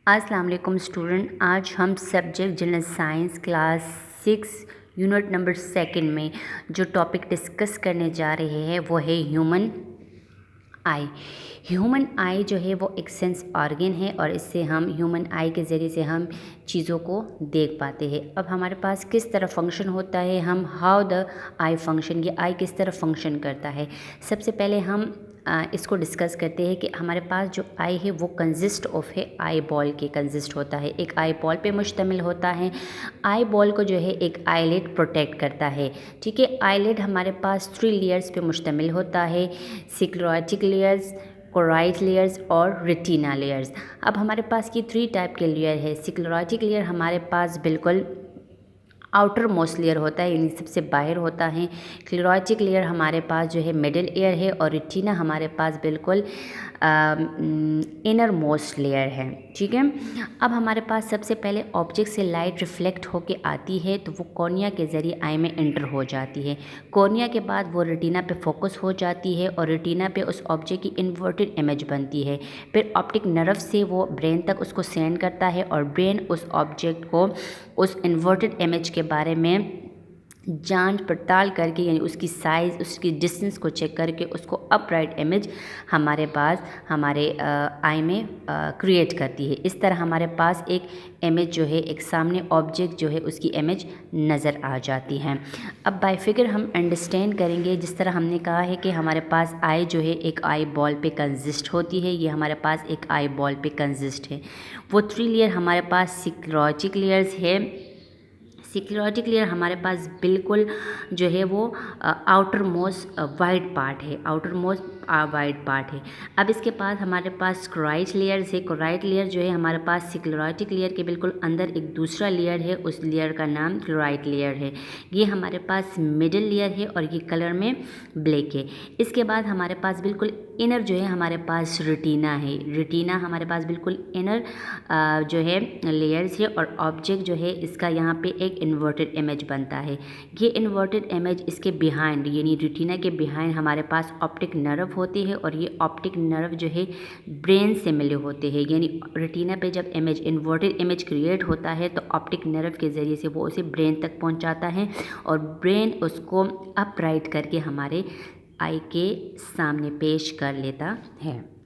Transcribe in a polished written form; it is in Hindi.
अस्सलाम वालेकुम स्टूडेंट। आज हम subject general science class 6 unit number 2 में जो टॉपिक डिस्कस करने जा रहे हैं वो है ह्यूमन आई। ह्यूमन आई जो है वो एक सेंस ऑर्गन है और इससे हम ह्यूमन आई के ज़रिए से हम चीज़ों को देख पाते हैं। अब हमारे पास किस तरह फंक्शन होता है, हम हाउ द आई फंक्शन, ये आई किस तरह फंक्शन करता है। सबसे पहले हम इसको डिस्कस करते हैं कि हमारे पास जो आई है वो कंसिस्ट ऑफ है आई बॉल के कंसिस्ट होता है, एक आई बॉल पे मुश्तमिल होता है। आई बॉल को जो है एक आईलिड प्रोटेक्ट करता है। ठीक है, आईलिड हमारे पास 3 लेयर्स पे मुश्तमिल होता है, सिक्लोटिक लेयर्स, कोराइट लेयर्स और रेटिना लेयर्स। अब हमारे पास ये 3 टाइप के लेयर है। सिक्लोटिक लेयर हमारे पास बिल्कुल आउटर मोस्ट लेयर होता है, यानी सबसे बाहर होता है। क्लेरोटिक लेयर हमारे पास जो है मिडिल एयर है और रेटिना हमारे पास बिल्कुल इनर मोस्ट लेयर है। ठीक है, अब हमारे पास सबसे पहले ऑब्जेक्ट से लाइट रिफ्लेक्ट होके आती है तो वो कॉर्निया के ज़रिए आई में एंटर हो जाती है। कॉर्निया के बाद वो रेटिना पे फोकस हो जाती है और रेटिना पे उस ऑब्जेक्ट की इन्वर्टेड इमेज बनती है। फिर ऑप्टिक नर्व से वो ब्रेन तक उसको सेंड करता है और ब्रेन उस ऑब्जेक्ट को उस इन्वर्टेड इमेज के बारे में जांच पड़ताल करके, यानी उसकी साइज़, उसकी डिस्टेंस को चेक करके उसको अपराइट इमेज हमारे पास हमारे आई में क्रिएट करती है। इस तरह हमारे पास एक इमेज जो है, एक सामने ऑब्जेक्ट जो है उसकी इमेज नज़र आ जाती है। अब बाय फिगर हम अंडरस्टैंड करेंगे, जिस तरह हमने कहा है कि हमारे पास आई जो है एक आई बॉल पे कंसिस्ट होती है, ये हमारे पास एक आई बॉल पे कंसिस्ट है। वो 3 लेयर हमारे पास सिक्लोटिक लेयर्स है। सिक्लोटिक लेयर हमारे पास बिल्कुल जो है वो आउटर मोस्ट वाइट पार्ट है, आउटर मोस्ट वाइट पार्ट है। अब इसके बाद हमारे पास कोराइट लेयर है। कोराइट लेयर जो है हमारे पास सिक्लोटिक लेयर के बिल्कुल अंदर एक दूसरा लेयर है, उस लेयर का नाम क्लोराइट लेयर है। ये हमारे पास मिडिल लेयर है और ये कलर में ब्लैक है। इसके बाद हमारे पास बिल्कुल इनर जो है हमारे पास रेटिना है। रेटिना हमारे पास बिल्कुल इनर जो है लेयर्स है और ऑब्जेक्ट जो है इसका यहाँ पे एक इन्वर्टेड इमेज बनता है। ये इन्वर्टेड इमेज इसके बिहाइंड, यानी रेटिना के बिहाइंड हमारे पास ऑप्टिक नर्व होती है और ये ऑप्टिक नर्व जो है ब्रेन से मिले होते हैं। यानी रेटिना पे जब इमेज इन्वर्टेड इमेज क्रिएट होता है तो ऑप्टिक नर्व के ज़रिए से वो उसे ब्रेन तक पहुंचाता है और ब्रेन उसको अपराइट करके हमारे आई के सामने पेश कर लेता है।